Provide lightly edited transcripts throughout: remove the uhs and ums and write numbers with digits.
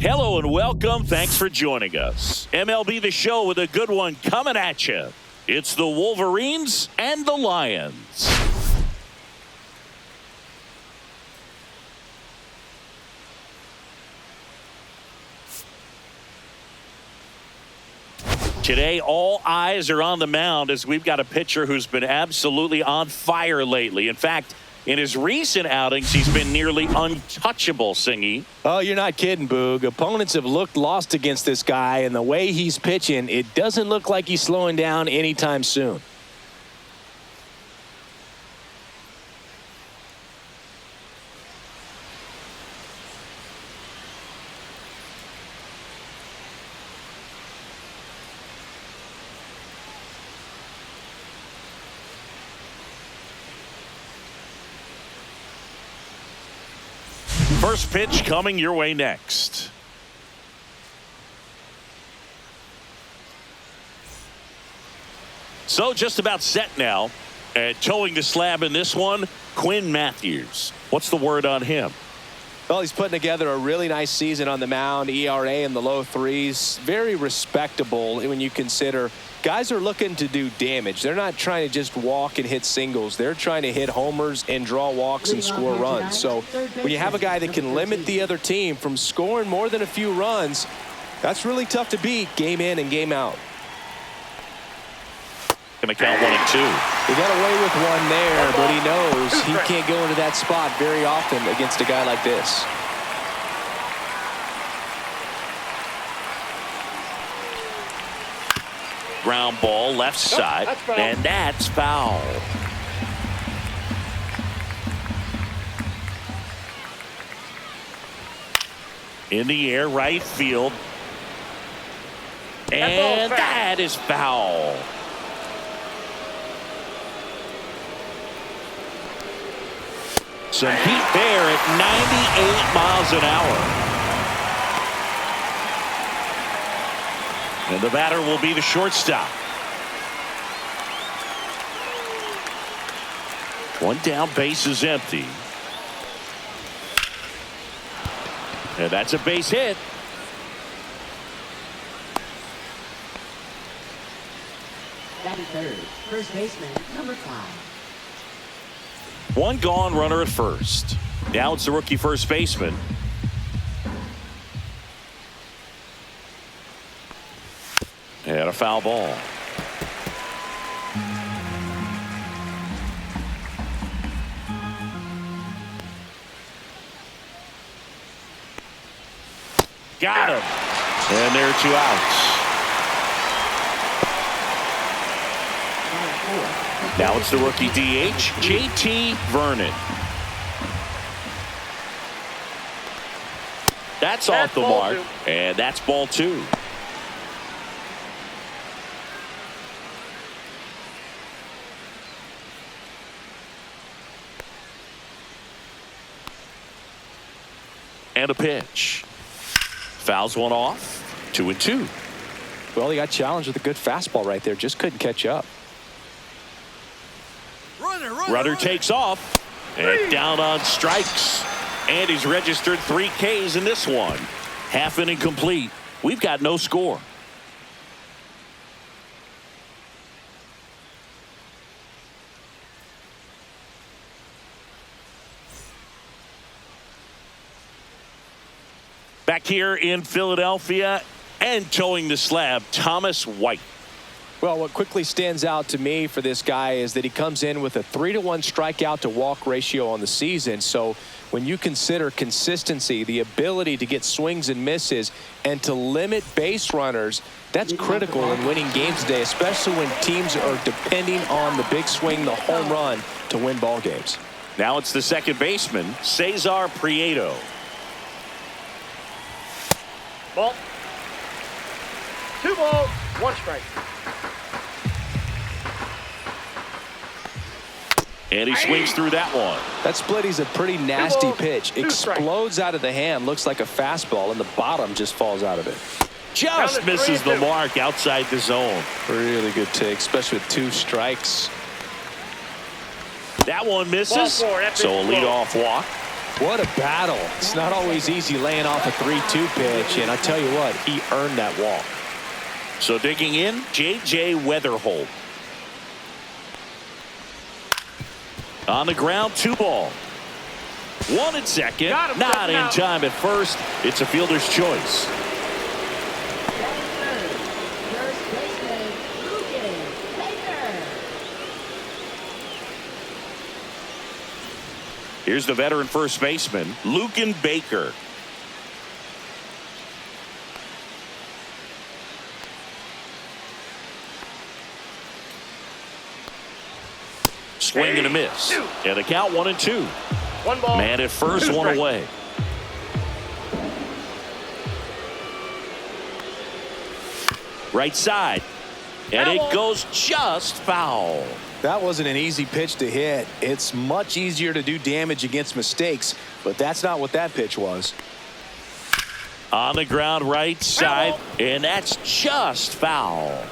Hello and welcome. Thanks for joining us. MLB The Show with a good one coming at you. It's the Wolverines and the Lions. Today, all eyes are on the mound as we've got a pitcher who's been absolutely on fire lately. In fact, in his recent outings, he's been nearly untouchable, Singy. Oh, you're not kidding, Boog. Opponents have looked lost against this guy, and the way he's pitching, it doesn't look like he's slowing down anytime soon. First pitch coming your way next. So just about set now. Towing the slab in this one, Quinn Matthews. What's the word on him? Well, he's putting together a really nice season on the mound. ERA in the low threes. Very respectable when you consider guys are looking to do damage. They're not trying to just walk and hit singles. They're trying to hit homers and draw walks and score runs. So when you have a guy that can limit the other team from scoring more than a few runs, that's really tough to beat game in and game out. Going to count 1 and 2. He got away with one there, but he knows he can't go into that spot very often against a guy like this. Ground ball left side, and that's foul. In the air, right field. And that is foul. Some heat there at 98 miles an hour. And the batter will be the shortstop. One down, base is empty. And that's a base hit. Batting third, first baseman, number 5. One gone, runner at first. Now it's the rookie first baseman. And a foul ball. Got him. And there are 2 outs. Now it's the rookie DH, JT Vernon. That's off the mark, and that's ball 2. And a pitch. Fouls one off. 2 and 2. Well, he got challenged with a good fastball right there. Just couldn't catch up. Runner takes off. And down on strikes. And he's registered 3 Ks in this one. Half inning complete. We've got no score. Back here in Philadelphia and towing the slab, Thomas White. Well, what quickly stands out to me for this guy is that he comes in with a 3-to-1 strikeout to walk ratio on the season. So when you consider consistency, the ability to get swings and misses and to limit base runners, that's critical in winning games today, especially when teams are depending on the big swing, the home run to win ball games. Now it's the second baseman, Cesar Prieto. Ball. 2 balls, 1 strike. And he swings through that one. That split is a pretty nasty pitch. Explodes out of the hand, looks like a fastball, and the bottom just falls out of it. Just misses the mark outside the zone. Really good take, especially with 2 strikes. That one misses. So a leadoff walk. What a battle. It's not always easy laying off a 3-2 pitch, and I tell you what, he earned that walk. So digging in, J.J. Weatherholt. On the ground, 2 ball. 1 at second. Not in time at first. It's a fielder's choice. First baseman, Lucan Baker. Here's the veteran first baseman, Lucan Baker. Swing and a miss. And the count 1-2. 1 ball. Man at first, 2 1 strikes. away. Right side. And it goes just foul. That wasn't an easy pitch to hit. It's much easier to do damage against mistakes, but that's not what that pitch was. On the ground, right side. And that's just foul.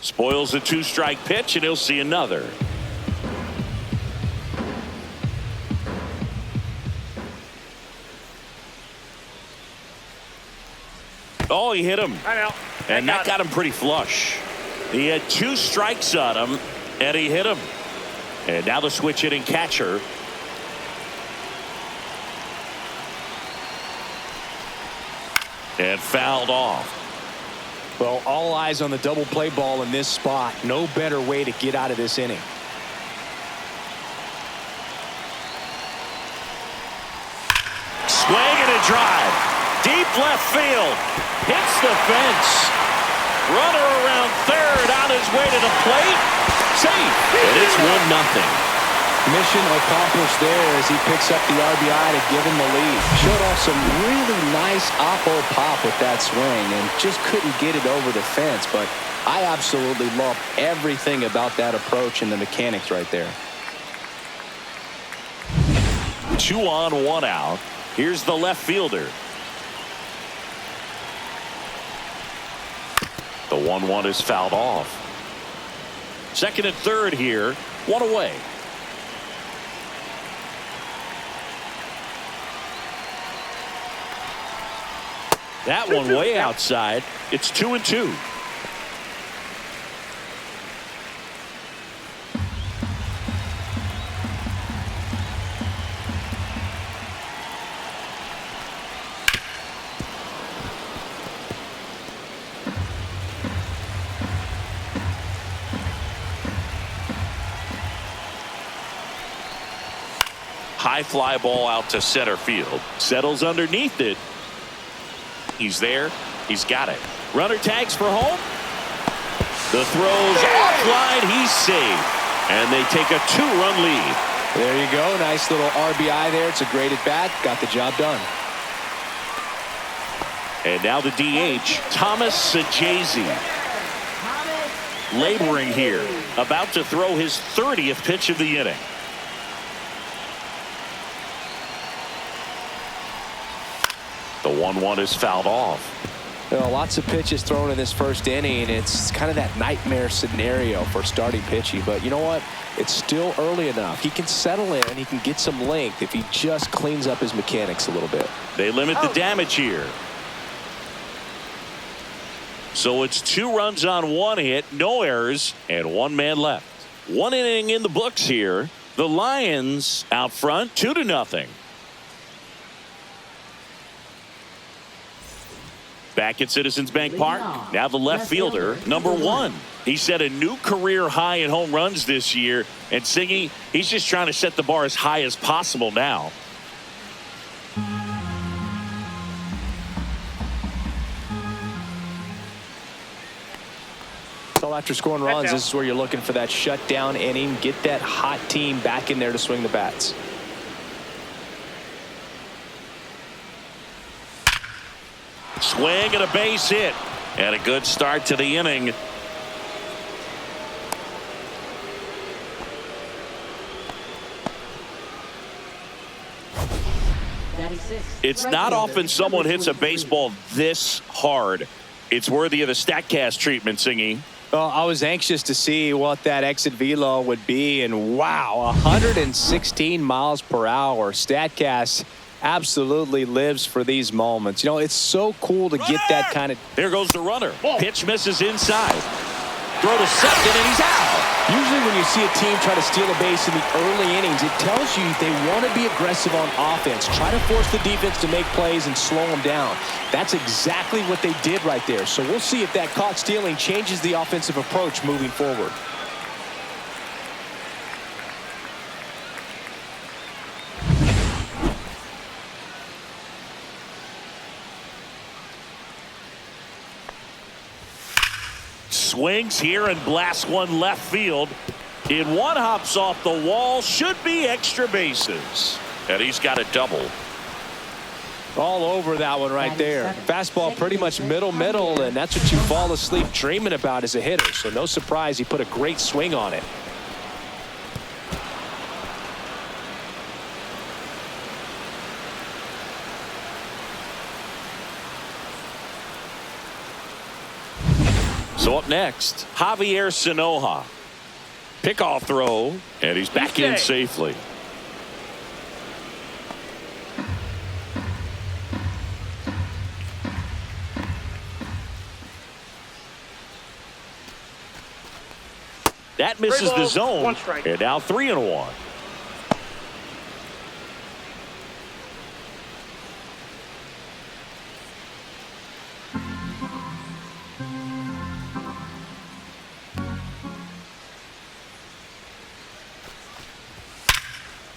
Spoils a 2-strike pitch, and he'll see another. Oh, he hit him. And that got him pretty flush. He had 2 strikes on him, and he hit him. And now the switch hitting catcher. And fouled off. Well, all eyes on the double play ball in this spot. No better way to get out of this inning. Swing and a drive. Deep left field. Hits the fence. Runner around third on his way to the plate. Safe. And it's 1-0. Mission accomplished there as he picks up the RBI to give him the lead. Showed off some really nice oppo pop with that swing and just couldn't get it over the fence. But I absolutely love everything about that approach and the mechanics right there. 2 on, 1 out. Here's the left fielder. The 1-1 is fouled off. Second and third here. 1 away. That one way outside. It's 2-2. High fly ball out to center field. Settles underneath it. He's there. He's got it. Runner tags for home. The throw's offline. He's safe. And they take a 2-run lead. There you go. Nice little RBI there. It's a great at bat. Got the job done. And now the DH, Thomas Sajazi. Laboring here. About to throw his 30th pitch of the inning. The 1-1 is fouled off. You know, lots of pitches thrown in this first inning. It's kind of that nightmare scenario for starting pitching. But you know what? It's still early enough. He can settle in. He can get some length if he just cleans up his mechanics a little bit. They limit the damage here. So it's 2 runs on 1 hit, no errors, and 1 man left. 1 inning in the books here. The Lions out front, 2-0. Back at Citizens Bank Park, now the left fielder, number 1. He set a new career high in home runs this year, and Siggy, he's just trying to set the bar as high as possible now. So after scoring runs, this is where you're looking for that shutdown inning. Get that hot team back in there to swing the bats. Swing and a base hit. And a good start to the inning. It's not often someone hits a baseball this hard. It's worthy of the StatCast treatment, Singy. Well, I was anxious to see what that exit velo would be, and wow, 116 miles per hour. StatCast absolutely lives for these moments. You know, it's so cool to get that kind of... There goes the runner. Pitch misses inside. Throw to second, and he's out. Usually when you see a team try to steal a base in the early innings, it tells you they want to be aggressive on offense. Try to force the defense to make plays and slow them down. That's exactly what they did right there. So we'll see if that caught stealing changes the offensive approach moving forward. Swings here and blasts one left field. In one, hops off the wall. Should be extra bases. And he's got a double. All over that one right there. Fastball pretty much middle, and that's what you fall asleep dreaming about as a hitter. So no surprise he put a great swing on it. So up next, Javier Sanoja. Pickoff throw, and he's back in safely. That misses the zone, and now 3-1.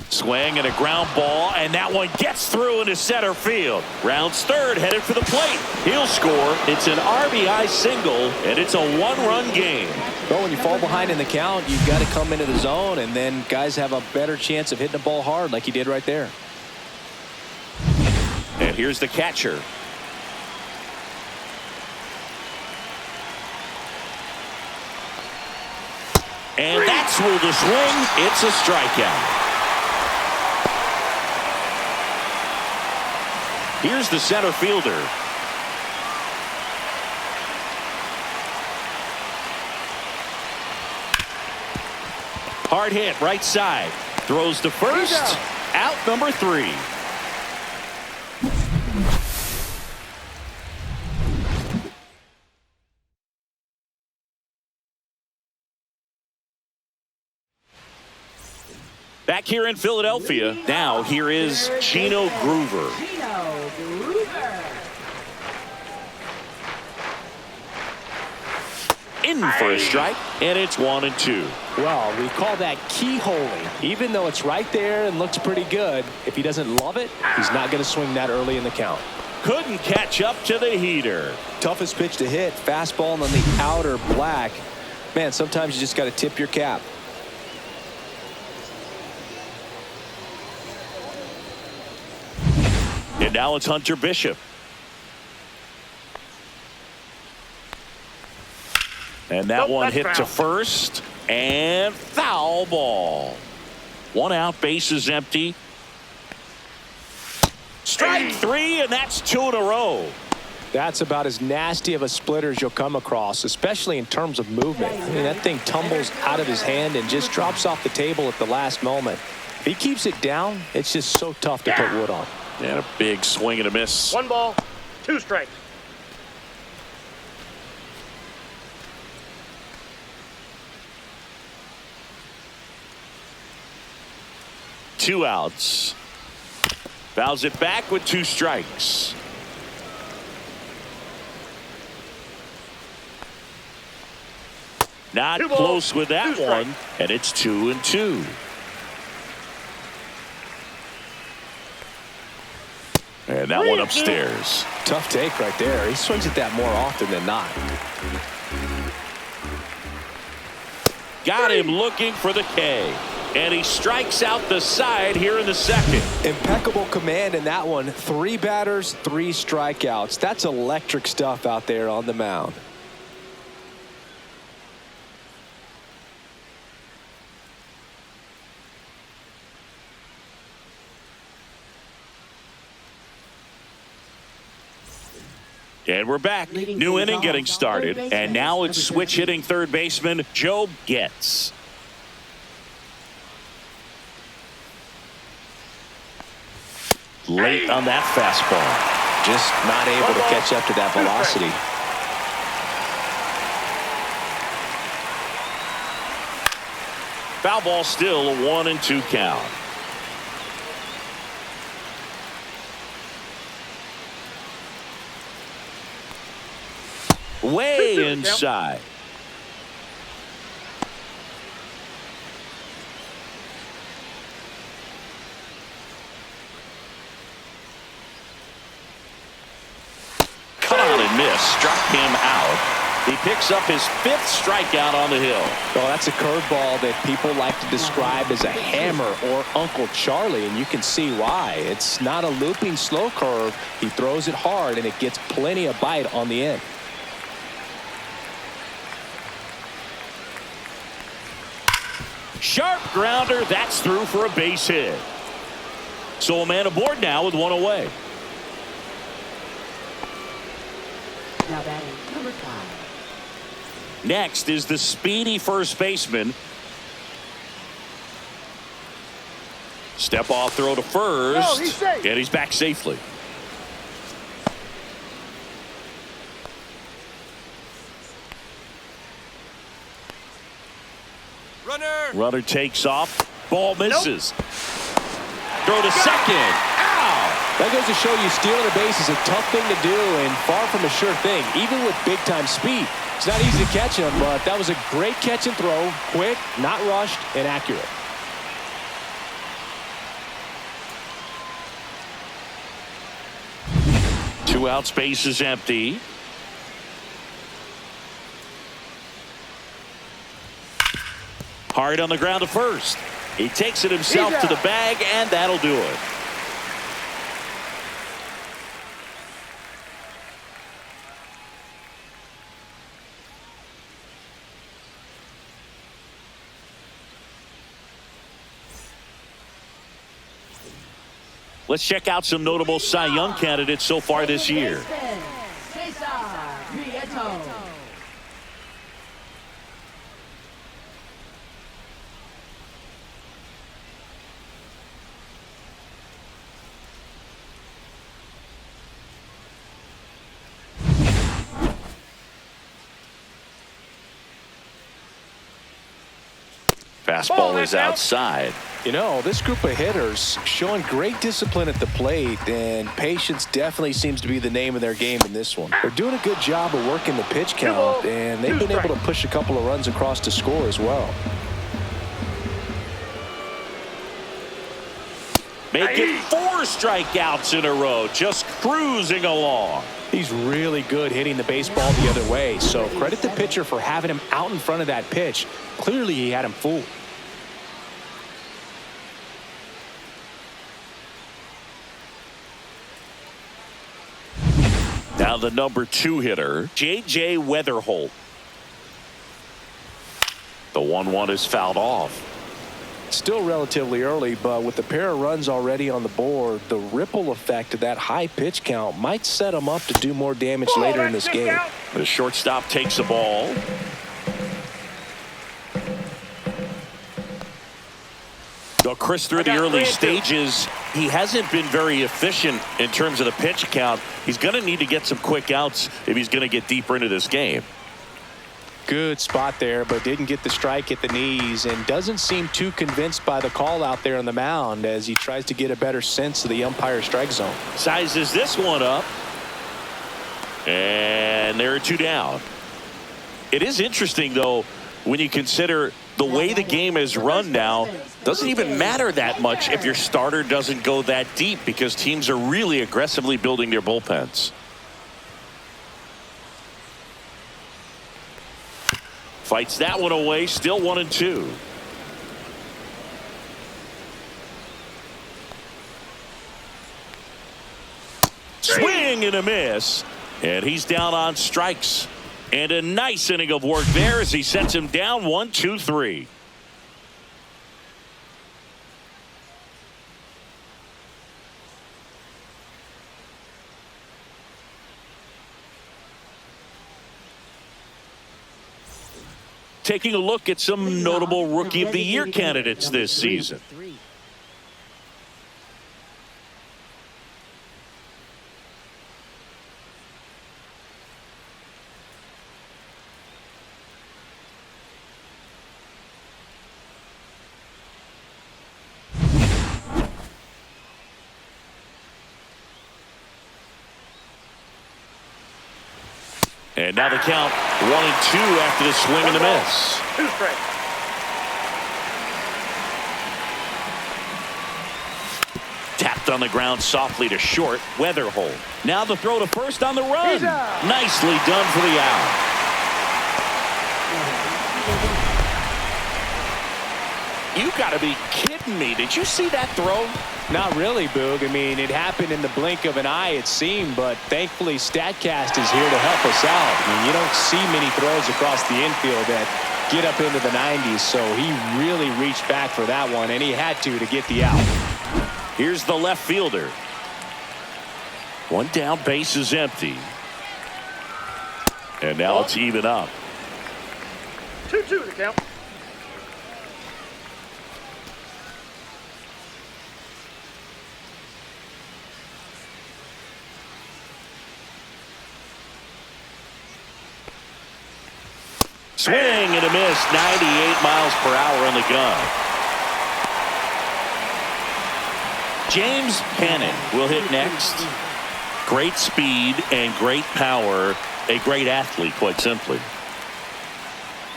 Swing and a ground ball, and that one gets through into center field. Rounds third, headed for the plate. He'll score. It's an RBI single, and it's a one-run game. Well, when you fall behind in the count, you've got to come into the zone, and then guys have a better chance of hitting the ball hard like he did right there. And here's the catcher. And that's ruled a swing. It's a strikeout. Here's the center fielder. Hard hit right side. Throws to first. Out number 3. Back here in Philadelphia, now here is Chino Groover. In for a strike, and it's 1-2. Well, we call that keyholing. Even though it's right there and looks pretty good, if he doesn't love it, he's not going to swing that early in the count. Couldn't catch up to the heater. Toughest pitch to hit, fastball on the outer black. Man, sometimes you just got to tip your cap. And now it's Hunter Bishop. And that one hit to first, and foul ball. 1 out, bases empty. Strike 3, and that's 2 in a row. That's about as nasty of a splitter as you'll come across, especially in terms of movement. I mean, that thing tumbles out of his hand and just drops off the table at the last moment. If he keeps it down, it's just so tough to put wood on. And a big swing and a miss. 1 ball, 2 strikes. Two outs. Fouls it back with 2 strikes. Not close with that one, and it's 2-2. And that one upstairs. Tough take right there. He swings at that more often than not. Got him looking for the K. And he strikes out the side here in the second. Impeccable command in that one. 3 batters, 3 strikeouts. That's electric stuff out there on the mound. And we're back. Leading New to the inning ball. getting started. Third baseman, And now it's number switch 13. hitting third baseman Joe Getz. Late on that fastball. Just not able to catch up to that velocity. Foul ball, still a 1-2 count. Way inside. Cut on and miss. Struck him out. He picks up his 5th strikeout on the hill. Well, that's a curveball that people like to describe as a hammer or Uncle Charlie, and you can see why. It's not a looping slow curve. He throws it hard, and it gets plenty of bite on the end. Sharp grounder. That's through for a base hit. So a man aboard now with one away. Now batting number 5. Next is the speedy first baseman. Step off throw to first. No, he's safe. And he's back safely. Runner takes off. Ball misses. Throw to second. Ow! That goes to show you stealing a base is a tough thing to do and far from a sure thing, even with big-time speed. It's not easy to catch him, but that was a great catch and throw. Quick, not rushed, and accurate. Two outs, base is empty. Hard on the ground to first. He takes it himself to the bag, and that'll do it. Let's check out some notable Cy Young candidates so far this year. Fastball is outside. You know, this group of hitters showing great discipline at the plate, and patience definitely seems to be the name of their game in this one. They're doing a good job of working the pitch count, and they've been able to push a couple of runs across to score as well. Making 4 strikeouts in a row, just cruising along. He's really good hitting the baseball the other way, so credit the pitcher for having him out in front of that pitch. Clearly, he had him fooled. Now the number 2 hitter, J.J. Weatherholt. The 1-1 is fouled off. Still relatively early, but with the pair of runs already on the board, the ripple effect of that high pitch count might set him up to do more damage later in this game. The shortstop takes the ball. Though Chris, through the early stages, he hasn't been very efficient in terms of the pitch count. He's going to need to get some quick outs if he's going to get deeper into this game. Good spot there, but didn't get the strike at the knees and doesn't seem too convinced by the call out there on the mound as he tries to get a better sense of the umpire strike zone. Sizes this one up. And there are 2 down. It is interesting, though, when you consider the way the game is run now. Doesn't even matter that much if your starter doesn't go that deep because teams are really aggressively building their bullpens. Fights that one away, still 1-2. Swing and a miss. And he's down on strikes. And a nice inning of work there as he sets him down 1-2-3. Taking a look at some notable Rookie of the Year candidates this season. And now the count 1-2 after the swing and the miss. 2 straight. Tapped on the ground softly to short. Weatherhold. Now the throw to first on the run. Nicely done for the out. You got to be kidding me. Did you see that throw? Not really, Boog. I mean, it happened in the blink of an eye, it seemed, but thankfully StatCast is here to help us out. I mean, you don't see many throws across the infield that get up into the 90s, so he really reached back for that one, and he had to get the out. Here's the left fielder. One down, base is empty. And now it's even up. 2-2 the count. Swing and a miss. 98 miles per hour on the gun. James Penn will hit next. Great speed and great power. A great athlete, quite simply.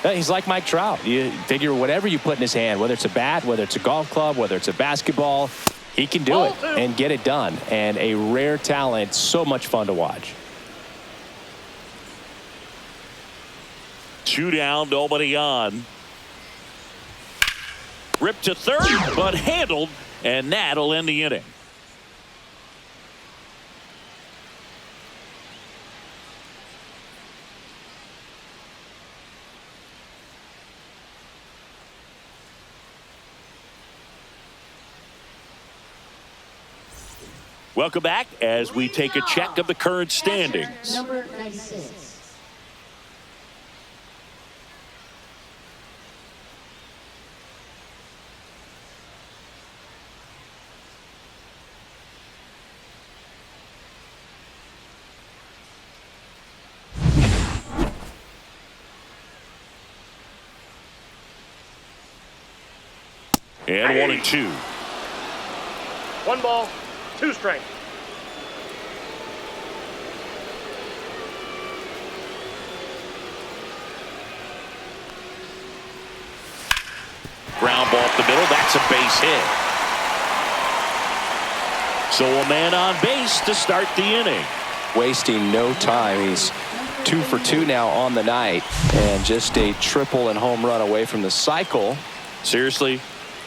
He's like Mike Trout. You figure whatever you put in his hand, whether it's a bat, whether it's a golf club, whether it's a basketball, he can do it and get it done. And a rare talent, so much fun to watch. 2 down, nobody on. Ripped to third, but handled, and that'll end the inning. Welcome back as we take a check of the current standings. Number 96. And 1-2. 1 ball, 2 strike. Ground ball up the middle. That's a base hit. So a man on base to start the inning. Wasting no time. He's 2 for 2 now on the night, and just a triple and home run away from the cycle. Seriously,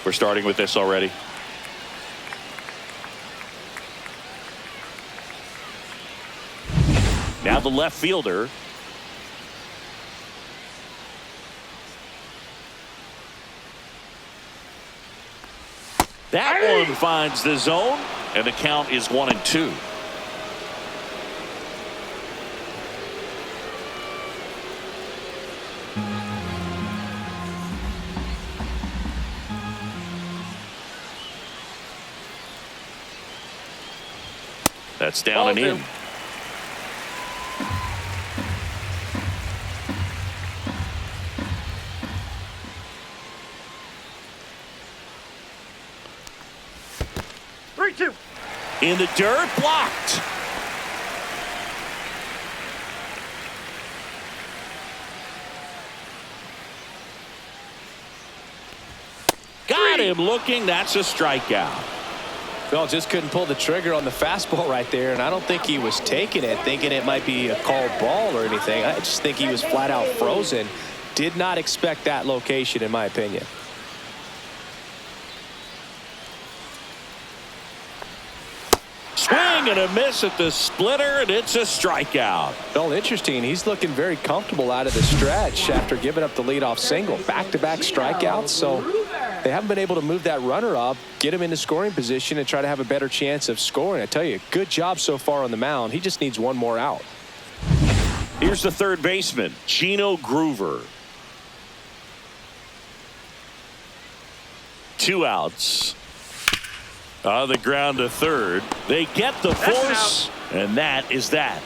we're starting with this already. Now the left fielder. That one finds the zone, and the count is 1-2. That's down and in. In the dirt, blocked. Got him looking. That's a strikeout. Phil just couldn't pull the trigger on the fastball right there, and I don't think he was taking it thinking it might be a called ball or anything. I just think he was flat out frozen. Did not expect that location, in my opinion. Swing and a miss at the splitter, and it's a strikeout. Well, interesting. He's looking very comfortable out of the stretch after giving up the leadoff single. Back-to-back strikeouts, so they haven't been able to move that runner up, get him into scoring position, and try to have a better chance of scoring. I tell you, good job so far on the mound. He just needs one more out. Here's the third baseman, Gino Groover. 2 outs. On the ground to third. They get the force, and that is that.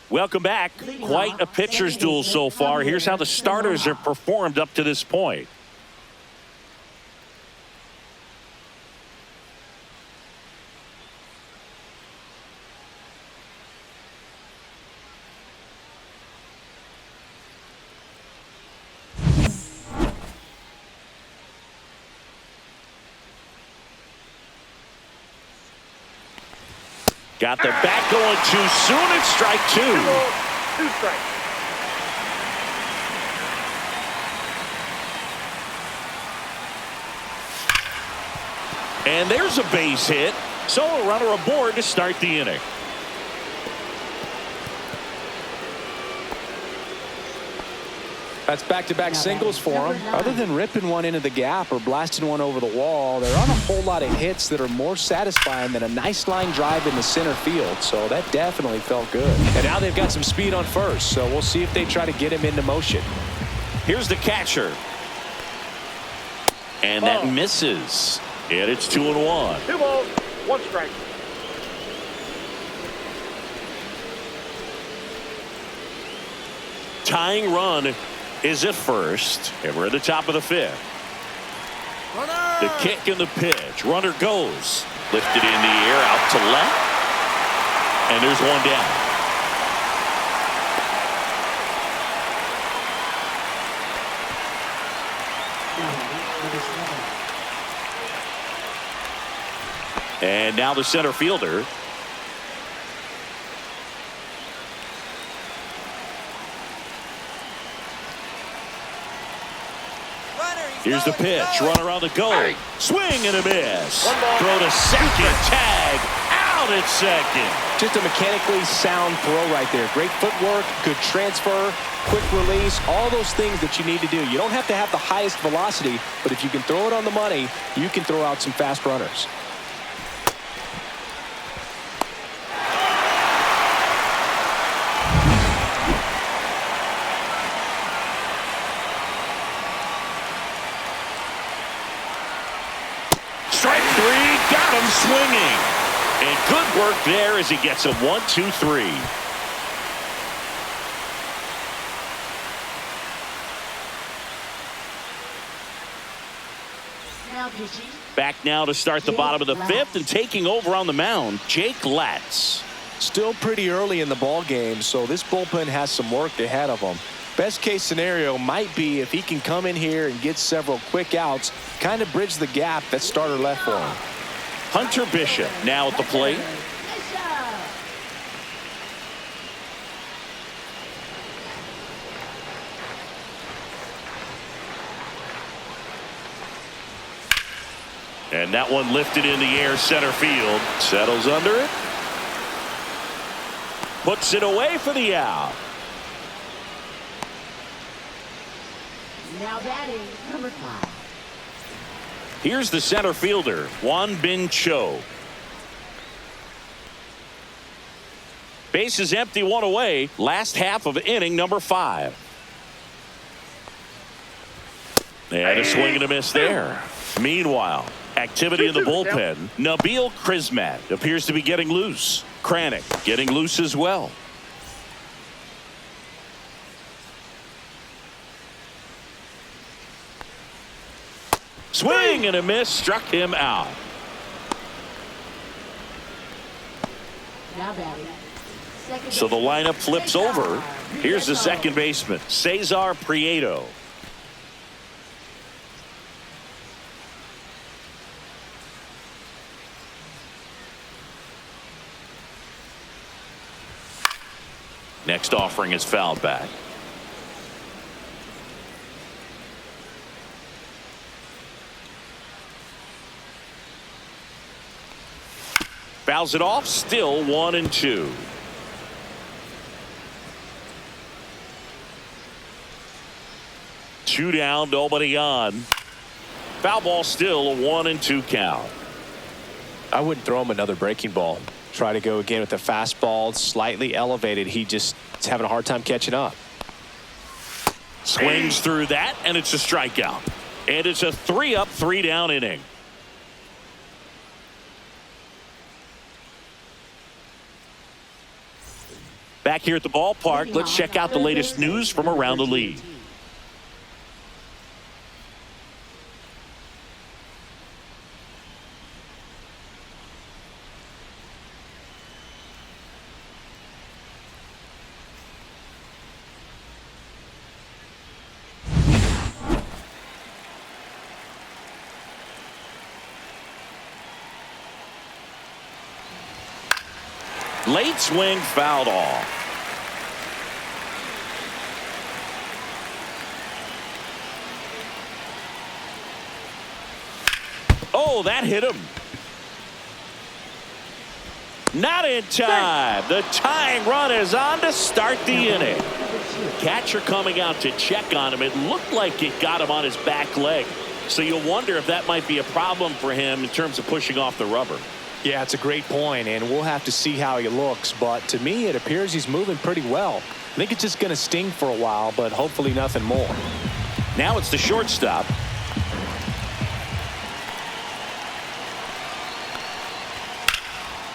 Welcome back. Quite a pitcher's duel so far. Here's how the starters have performed up to this point. Got the bat going too soon. It's strike 2. 2 balls, 2 strikes. And there's a base hit. So a runner aboard to start the inning. That's back-to-back singles for him. Other than ripping one into the gap or blasting one over the wall, there aren't a whole lot of hits that are more satisfying than a nice line drive in the center field. So that definitely felt good. And now they've got some speed on first, so we'll see if they try to get him into motion. Here's the catcher. And that misses. And it's 2-1. 2 balls, 1 strike. Tying run is at first, and we're at the top of the 5th. The kick and the pitch. Runner goes. Lifted in the air out to left. And there's one down. And now the center fielder. Here's the pitch. Runner on the go. Swing and a miss. Throw to second. Tag. Out at second. Just a mechanically sound throw right there. Great footwork, good transfer, quick release, all those things that you need to do. You don't have to have the highest velocity, but if you can throw it on the money, you can throw out some fast runners. Strike 3, got him swinging. And good work there as he gets him 1, 2, 3. Now pitching. Back now to start the bottom of the 5th and taking over on the mound, Jake Latz. Still pretty early in the ball game, so this bullpen has some work ahead of them. Best case scenario might be if he can come in here and get several quick outs, kind of bridge the gap that starter left for him. Hunter Bishop now at the plate. And that one lifted in the air center field. Settles under it. Puts it away for the out. Now batting, number 5. Here's the center fielder, Juan Bin Cho. Base is empty, 1 away. Last half of inning number 5. And a swing and a miss there. Meanwhile, activity in the bullpen. Nabil Krismat appears to be getting loose. Kranick getting loose as well. Swing and a miss, struck him out. Now batting. So the lineup flips over. Here's the second baseman, Cesar Prieto. Next offering is fouled back. Fouls it off, still 1-2. Two down, nobody on. Foul ball, still a 1-2 count. I wouldn't throw him another breaking ball. Try to go again with the fastball, slightly elevated. He just is having a hard time catching up. Swings through that, and it's a strikeout. And it's a 3-up, 3-down inning. Back here at the ballpark, let's check out the latest news from around the league. Late swing fouled off. Oh, that hit him. Not in time. The tying run is on to start the inning. Catcher coming out to check on him. It looked like it got him on his back leg. So you'll wonder if that might be a problem for him in terms of pushing off the rubber. Yeah, it's a great point, and we'll have to see how he looks. But to me, it appears he's moving pretty well. I think it's just going to sting for a while, but hopefully nothing more. Now it's the shortstop.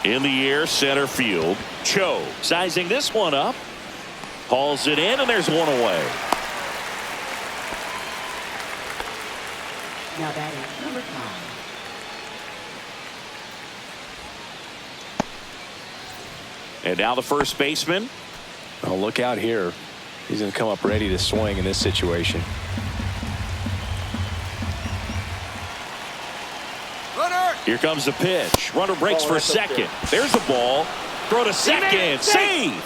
In the air, center field. Cho sizing this one up. Hauls it in, and there's one away. Now batting number 5. And now the first baseman. Oh, look out here. He's going to come up ready to swing in this situation. Runner! Here comes the pitch. Runner breaks for second. There's the ball. Throw to second. Save.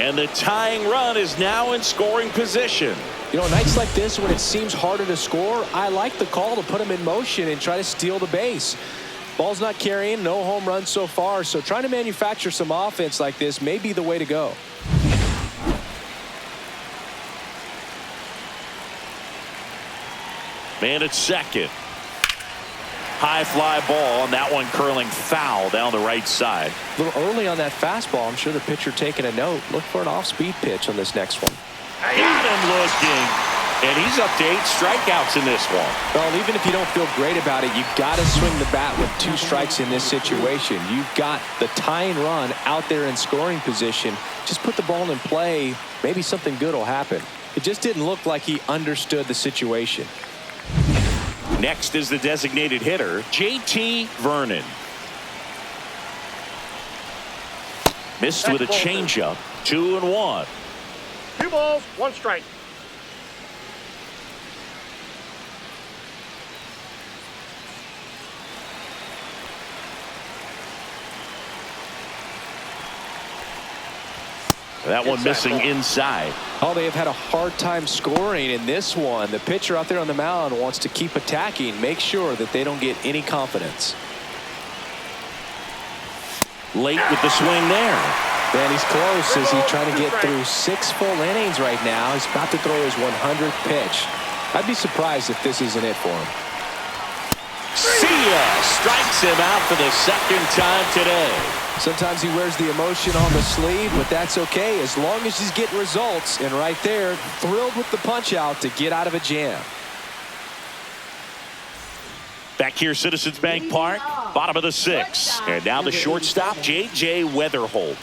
And the tying run is now in scoring position. You know, nights like this when it seems harder to score, I like the call to put him in motion and try to steal the base. Ball's not carrying, no home runs so far, so trying to manufacture some offense like this may be the way to go. Man at second. High fly ball, and that one curling foul down the right side. A little early on that fastball. I'm sure the pitcher taking a note. Look for an off-speed pitch on this next one. Got him looking. And he's up to 8 strikeouts in this one. Well, even if you don't feel great about it, you've got to swing the bat with 2 strikes in this situation. You've got the tying run out there in scoring position. Just put the ball in play. Maybe something good will happen. It just didn't look like he understood the situation. Next is the designated hitter, J.T. Vernon. Missed with a changeup. 2-1. 2 balls, 1 strike. That one missing inside. Oh, they have had a hard time scoring in this one. The pitcher out there on the mound wants to keep attacking, make sure that they don't get any confidence. Late with the swing there. And he's close as he's trying to get through 6 full innings right now. He's about to throw his 100th pitch. I'd be surprised if this isn't it for him. See ya! Strikes him out for the second time today. Sometimes he wears the emotion on the sleeve, but that's okay as long as he's getting results. And right there, thrilled with the punch out to get out of a jam. Back here, Citizens Bank Park, bottom of the 6th. And now the shortstop, J.J. Weatherholt.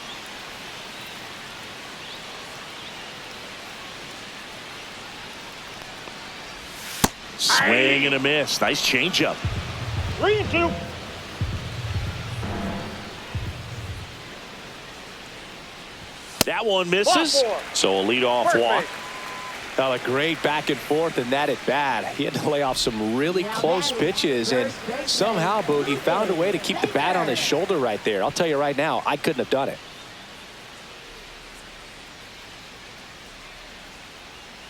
Swing and a miss. Nice changeup. 3-2. That one misses. So a leadoff walk. Well, a great back and forth in that at bat. He had to lay off some really close pitches, and somehow Boogie found a way to keep the bat on his shoulder right there. I'll tell you right now, I couldn't have done it.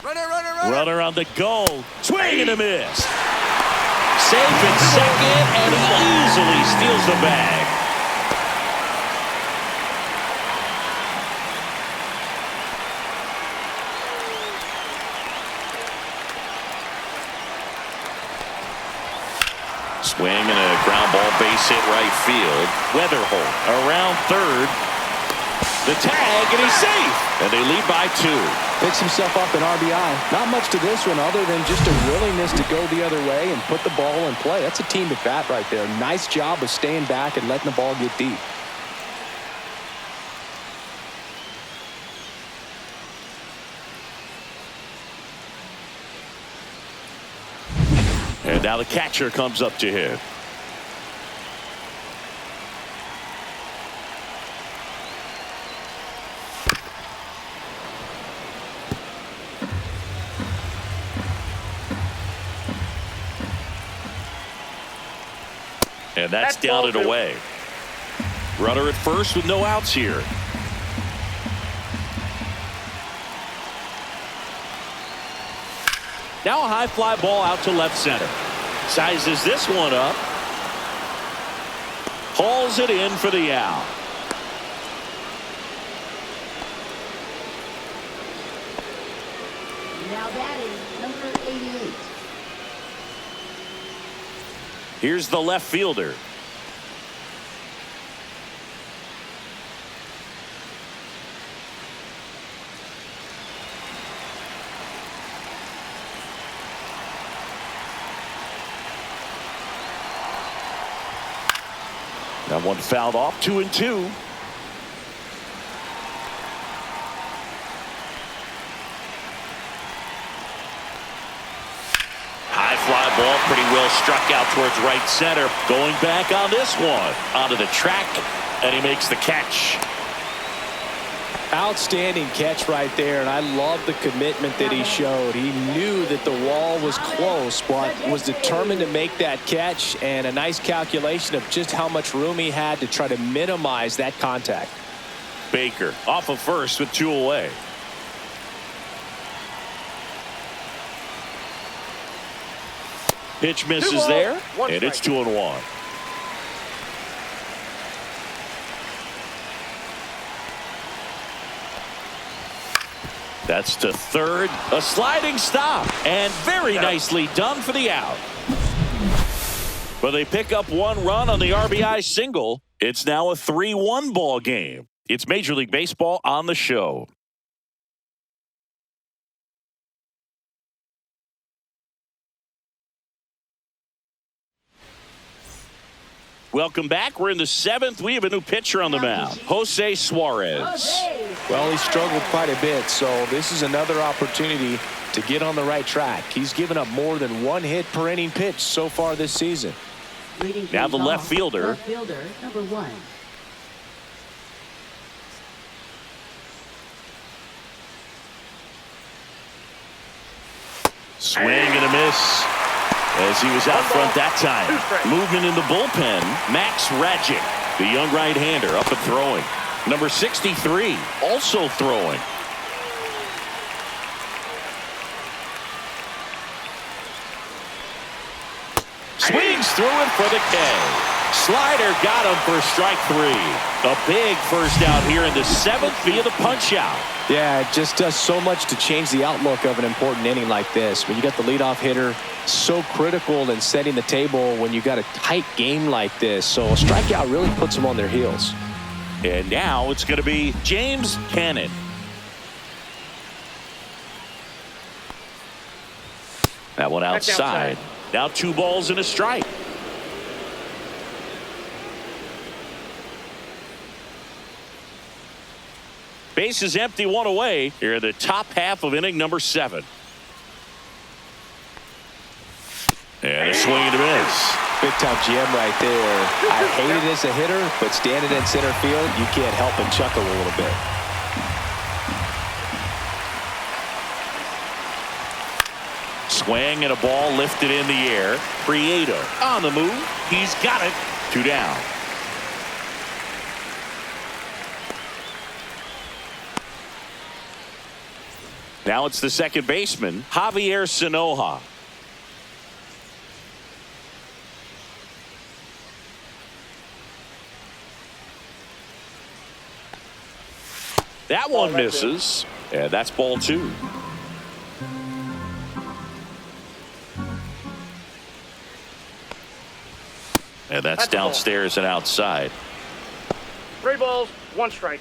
Runner on the go. Swing and a miss. Safe at second, and he easily steals the bag. Swing and a Ground ball, base hit right field. Weatherholt around third. The tag, and he's safe. And they lead by 2. Picks himself up an RBI. Not much to this one other than just a willingness to go the other way and put the ball in play. That's a team at bat right there. Nice job of staying back and letting the ball get deep. And now the catcher comes up to hit. And that's down and away. Runner at first with no outs here. Now a high fly ball out to left center. Sizes this one up. Hauls it in for the out. Now batting, number 88. Here's the left fielder. That one fouled off. 2-2. High fly ball, pretty well struck out towards right center. Going back on this one. Onto the track, and he makes the catch. Outstanding catch right there, and I love the commitment that he showed. He knew that the wall was close, but was determined to make that catch, and a nice calculation of just how much room he had to try to minimize that contact. Baker off of first with 2 away. Pitch misses there, and it's 2-1. That's to third. A sliding stop, and very nicely done for the out. But they pick up 1 run on the RBI single. It's now a 3-1 ball game. It's Major League Baseball on the show. Welcome back. We're in the 7th. We have a new pitcher on the mound, Jose Suarez. Well, he struggled quite a bit, so this is another opportunity to get on the right track. He's given up more than 1 hit per inning pitch so far this season. Now the left fielder. Left fielder, number 1. Swing and a miss. As he was out front that time. Movement in the bullpen. Max Rajic, the young right-hander, up and throwing. Number 63, also throwing. Swings through it for the K. Slider got him for strike 3. A big first out here in the 7th via the punch out. Yeah, it just does so much to change the outlook of an important inning like this. When you got the leadoff hitter, so critical in setting the table when you got a tight game like this. So a strikeout really puts them on their heels. And now it's going to be James Cannon. That one outside. Now 2 balls and a strike. Base is empty, 1 away. Here in the top half of inning number 7. And a swing and a miss. Big time gem right there. I hate it as a hitter, but standing in center field, you can't help but chuckle a little bit. Swing and a ball lifted in the air. Prieto on the move. He's got it. 2 down. Now it's the second baseman, Javier Sanoja. That one misses, and that's ball 2. And And that's the ball. downstairs and outside. 3 balls, 1 strike.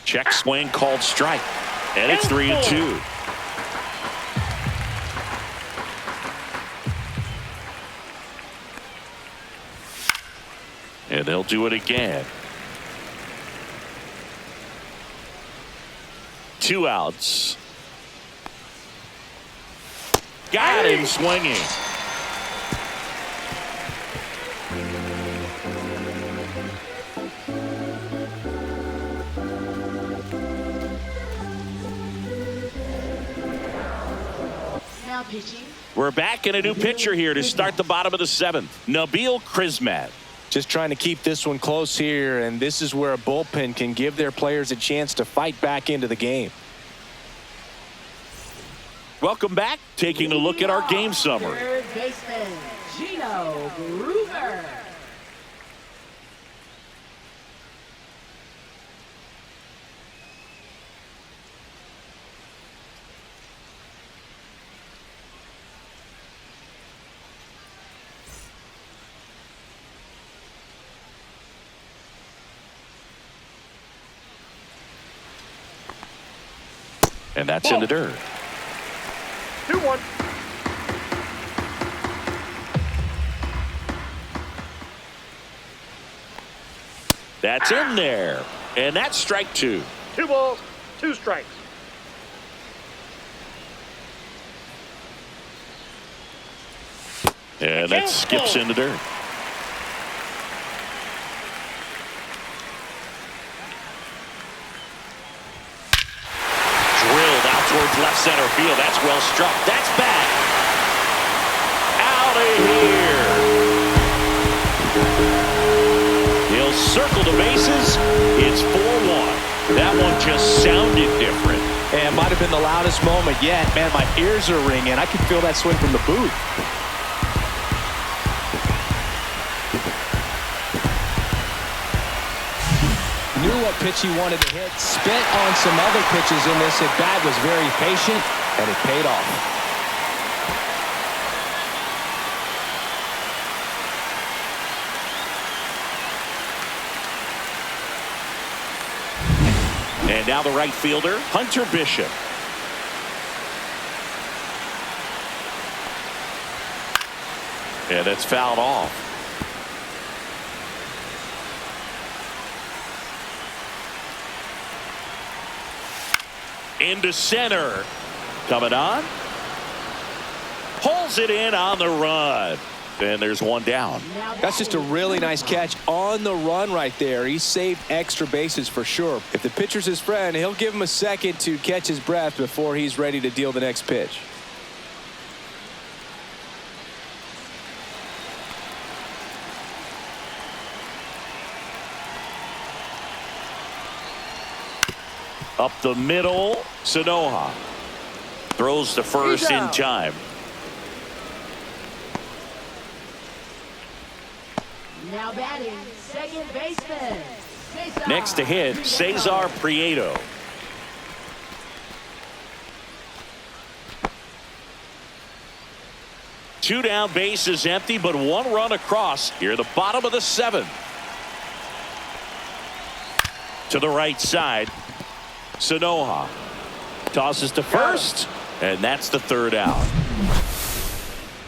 Check swing called strike. And it's 3-2. And they'll do it again. 2 outs. Got him swinging. Now pitching. We're back in a new pitcher here to start the bottom of the 7th. Nabil Krismat. Just trying to keep this one close here, and this is where a bullpen can give their players a chance to fight back into the game. Welcome back. Taking a look at our game summary. Third baseman, Gino Gruber. And that's in the dirt. 2-1. That's in there. And that's strike 2. 2 balls, 2 strikes. And that skips in the dirt. Drilled out towards left center field. That's well struck. That's back. Out of here. He'll circle the bases. It's 4-1. That one just sounded different. And it might have been the loudest moment yet. Man, my ears are ringing. I can feel that swing from the booth. Knew what pitch he wanted to hit. Spent on some other pitches in this at bat. Was very patient, and it paid off. And now the right fielder, Hunter Bishop. And it's fouled off. Into center. Coming on. Pulls it in on the run. And there's one down. That's just a really nice catch on the run right there. He saved extra bases for sure. If the pitcher's his friend, he'll give him a second to catch his breath before he's ready to deal the next pitch. Up the middle, Sanoha throws to first in time. Now batting, second baseman. Cesar. Next to hit, Cesar Prieto. Two down, bases empty, but 1 run across here, the bottom of the 7th. To the right side. Sanoha tosses to first, and that's the 3rd out.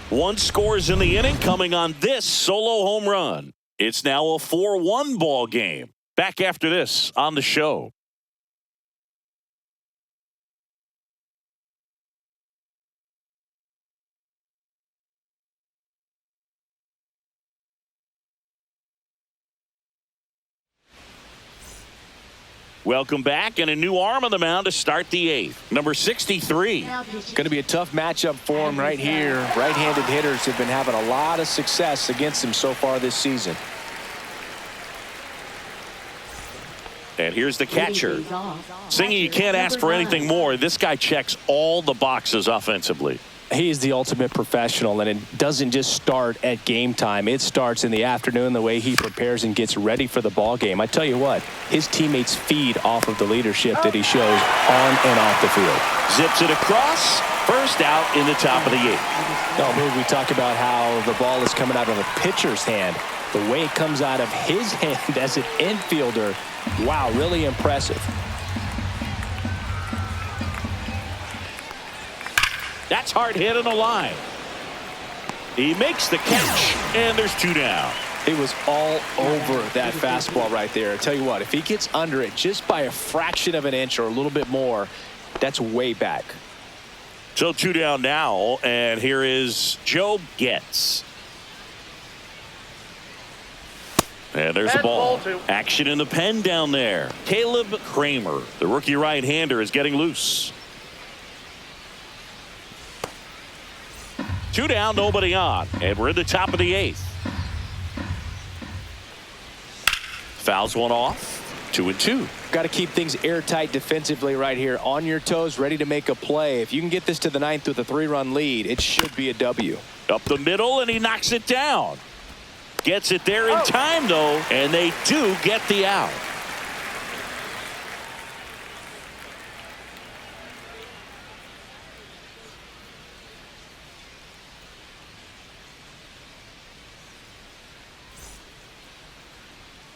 1 scores in the inning coming on this solo home run. It's now a 4-1 ball game. Back after this on the show. Welcome back, and a new arm on the mound to start the 8th. Number 63. Now pitching. Going to be a tough matchup for him right here. Right-handed hitters have been having a lot of success against him so far this season. And here's the catcher. Singy, you can't ask for anything more. This guy checks all the boxes offensively. He is the ultimate professional, and it doesn't just start at game time. It starts in the afternoon, the way he prepares and gets ready for the ball game. I tell you what, his teammates feed off of the leadership that he shows on and off the field. Zips it across. First out in the top of the 8th. Oh, maybe we talk about how the ball is coming out of a pitcher's hand. The way it comes out of his hand as an infielder, wow, really impressive. That's hard hit on the line. He makes the catch, and there's 2 down. It was all over that fastball right there. I tell you what, if he gets under it just by a fraction of an inch or a little bit more, that's way back. So 2 down now, and here is Joe Getz. And there's the ball. Action in the pen down there. Caleb Kramer, the rookie right-hander, is getting loose. 2 down, nobody on, and we're in the top of the 8th. Fouls one off. 2-2. Got to keep things airtight defensively right here. On your toes, ready to make a play. If you can get this to the 9th with a 3-run lead, it should be a W. Up the middle, and he knocks it down. Gets it there in time, though, and they do get the out.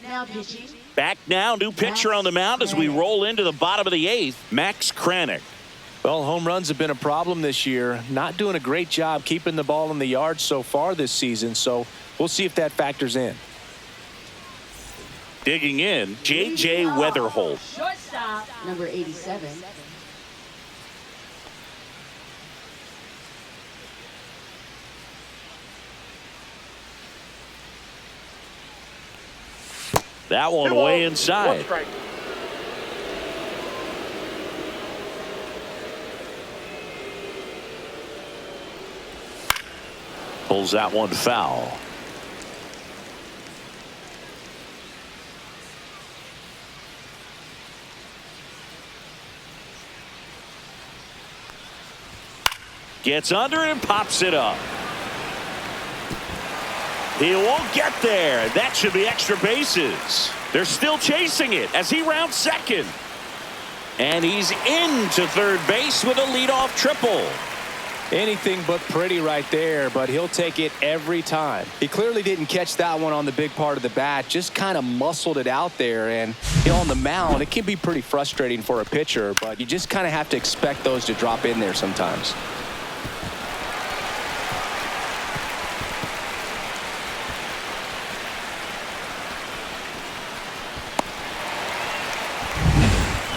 Now pitching. Back now, new pitcher on the mound as we roll into the bottom of the 8th, Max Kranick. Well, home runs have been a problem this year. Not doing a great job keeping the ball in the yard so far this season, so we'll see if that factors in. Digging in, J.J. Weatherholt. Shortstop, number 87. That one way inside. Pulls that one foul. Gets under it and pops it up. He won't get there. That should be extra bases. They're still chasing it as he rounds second. And he's into third base with a leadoff triple. Anything but pretty right there, but he'll take it every time. He clearly didn't catch that one on the big part of the bat, just kind of muscled it out there. And on the mound, it can be pretty frustrating for a pitcher, but you just kind of have to expect those to drop in there sometimes.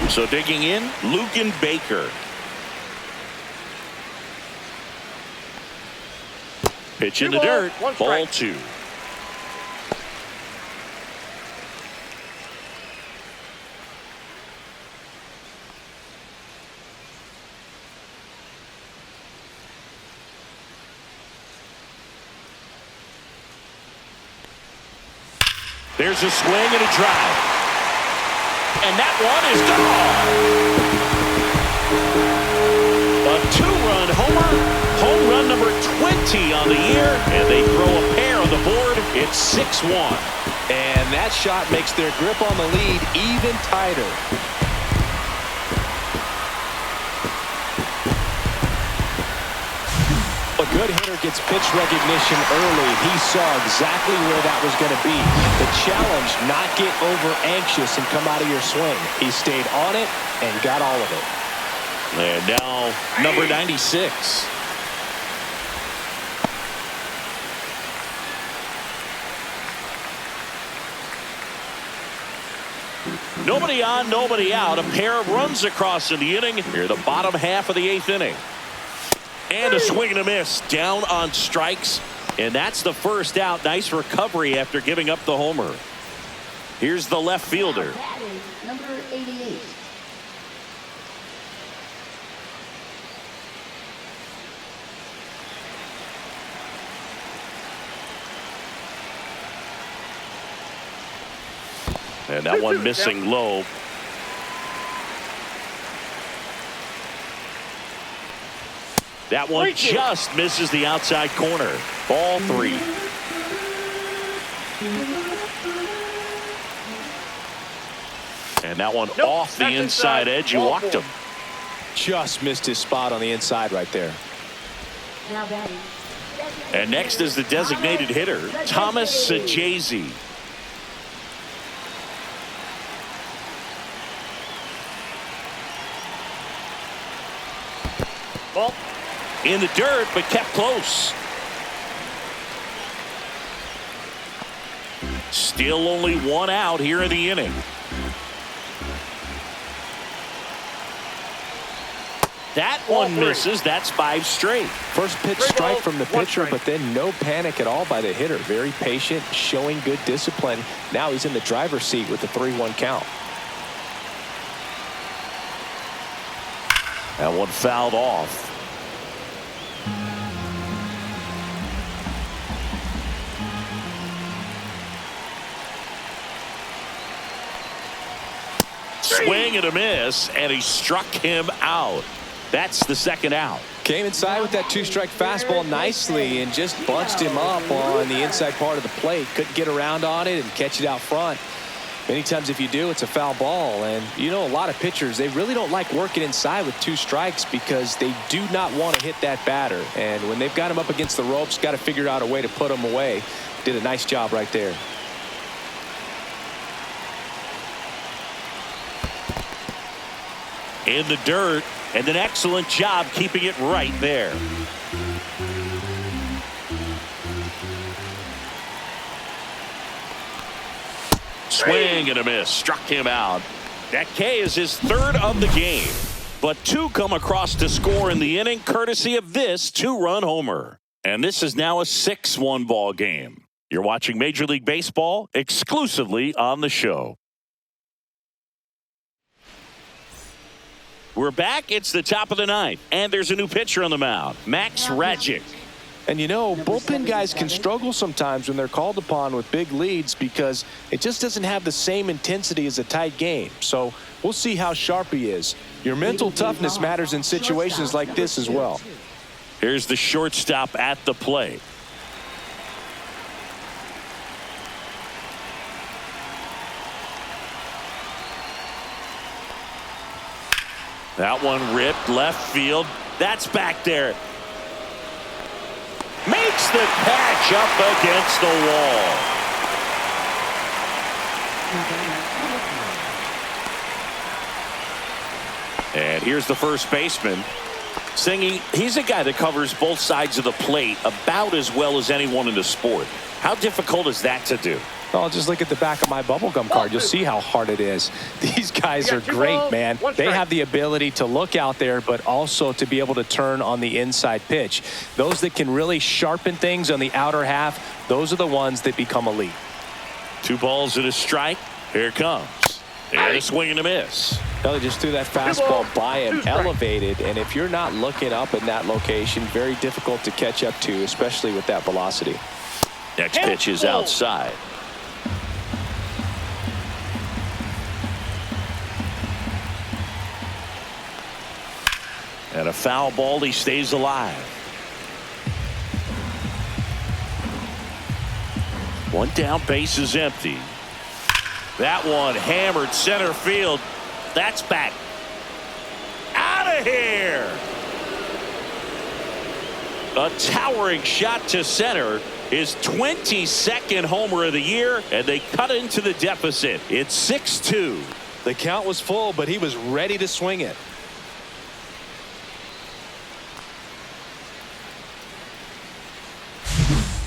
So digging in, Luken Baker. Pitch in the dirt, ball 2. There's a swing and a drive. And that one is gone. A 2-run homer. Home run number 20 on the year. And they throw a pair on the board. It's 6-1. And that shot makes their grip on the lead even tighter. A good hitter gets pitch recognition early. He saw exactly where that was going to be. The challenge, not get over anxious and come out of your swing. He stayed on it and got all of it. And now number 96. Nobody on, nobody out. A pair of runs across in the inning. Here, the bottom half of the 8th inning. And a swing and a miss down on strikes. And that's the first out. Nice recovery after giving up the homer. Here's the left fielder. Number 88. And that one missing low. That one just misses the outside corner. Ball 3. And that one off the inside edge. You walked him. Just missed his spot on the inside right there. Now batting. And next is the designated hitter, Thomas Sajazi. Ball. In the dirt, but kept close. Still only one out here in the inning. That one misses. That's 5 straight. First pitch strike from the pitcher, but then no panic at all by the hitter. Very patient, showing good discipline. Now he's in the driver's seat with the 3-1 count. That one fouled off. Swing and a miss, and he struck him out. That's the second out. Came inside with that 2-strike fastball nicely and just bunched him up on the inside part of the plate. Couldn't get around on it and catch it out front. Many times if you do, it's a foul ball. And you know, a lot of pitchers, they really don't like working inside with 2 strikes because they do not want to hit that batter. And when they've got him up against the ropes, got to figure out a way to put him away. Did a nice job right there. In the dirt, and an excellent job keeping it right there. Swing and a miss. Struck him out. That K is his 3rd of the game. But 2 come across to score in the inning, courtesy of this 2-run homer. And this is now a 6-1 ball game. You're watching Major League Baseball exclusively on the show. We're back. It's the top of the 9th, and there's a new pitcher on the mound, Max Rajic. And you know, bullpen guys can struggle sometimes when they're called upon with big leads because it just doesn't have the same intensity as a tight game. So we'll see how sharp he is. Your mental toughness matters in situations like this as well. Here's the shortstop at the plate. That one ripped left field. That's back there. Makes the catch up against the wall. And here's the first baseman singing. He's a guy that covers both sides of the plate about as well as anyone in the sport. How difficult is that to do? Oh, just look at the back of my bubblegum card. You'll see how hard it is. These guys are great, man. They have the ability to look out there, but also to be able to turn on the inside pitch. Those that can really sharpen things on the outer half, those are the ones that become elite. 2 balls and a strike. Here it comes. And a swing and a miss. They just threw that fastball by him, elevated, and if you're not looking up in that location, very difficult to catch up to, especially with that velocity. Next pitch is outside. And a foul ball. He stays alive. 1 down, base is empty. That one hammered center field. That's back. Out of here. A towering shot to center. His 22nd homer of the year, and they cut into the deficit. It's 6-2. The count was full, but he was ready to swing it.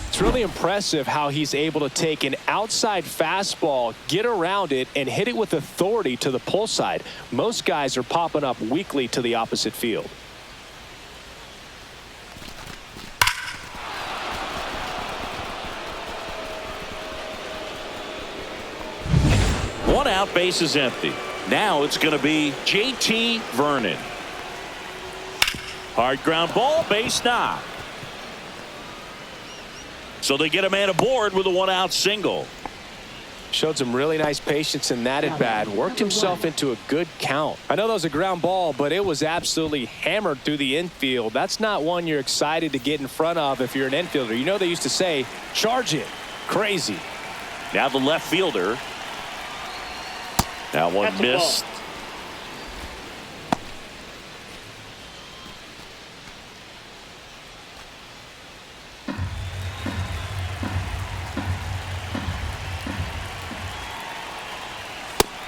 It's really impressive how he's able to take an outside fastball, get around it, and hit it with authority to the pull side. Most guys are popping up weakly to the opposite field. One out, base is empty. Now it's going to be JT Vernon. Hard ground ball, base knock. So they get a man aboard with a 1-out single. Showed some really nice patience in that at bat. Worked himself into a good count. I know that was a ground ball, but it was absolutely hammered through the infield. That's not one you're excited to get in front of if you're an infielder. You know they used to say, charge it. Crazy. Now the left fielder. That one missed.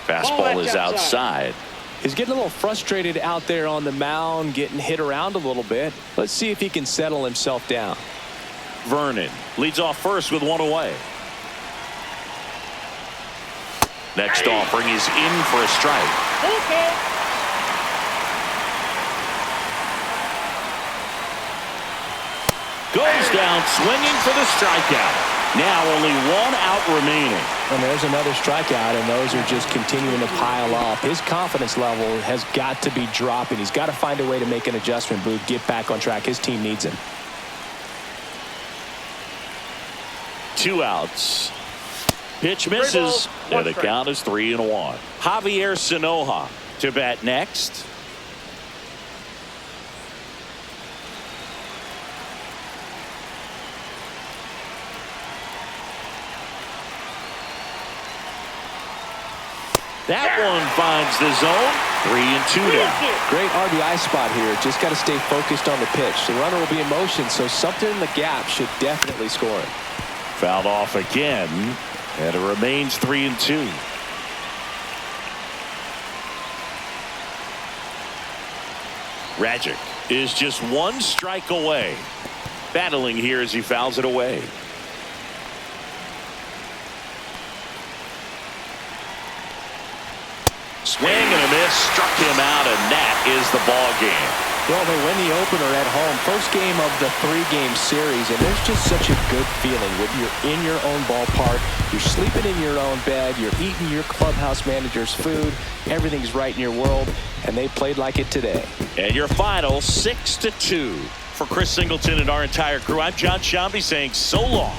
Fastball is outside. He's getting a little frustrated out there on the mound, getting hit around a little bit. Let's see if he can settle himself down. Vernon leads off first with one away. Next offering is in for a strike. Goes down swinging for the strikeout. Now only one out remaining. And there's another strikeout, and those are just continuing to pile up. His confidence level has got to be dropping. He's got to find a way to make an adjustment, Boog, get back on track. His team needs him. 2 outs. Pitch misses, and the count is 3-1. Javier Sanoja to bat next. That one finds the zone. 3-2 now. Great RBI spot here. Just got to stay focused on the pitch. The runner will be in motion, so something in the gap should definitely score it. Fouled off again, and it remains 3-2. Rajic is just one strike away. Battling here as he fouls it away. Swing and a miss, struck him out, and that is the ball game. Well, they win the opener at home. First game of the 3-game series, and there's just such a good feeling when you're in your own ballpark, you're sleeping in your own bed, you're eating your clubhouse manager's food, everything's right in your world, and they played like it today. And your final 6-2. For Chris Singleton and our entire crew, I'm John Shambi saying so long.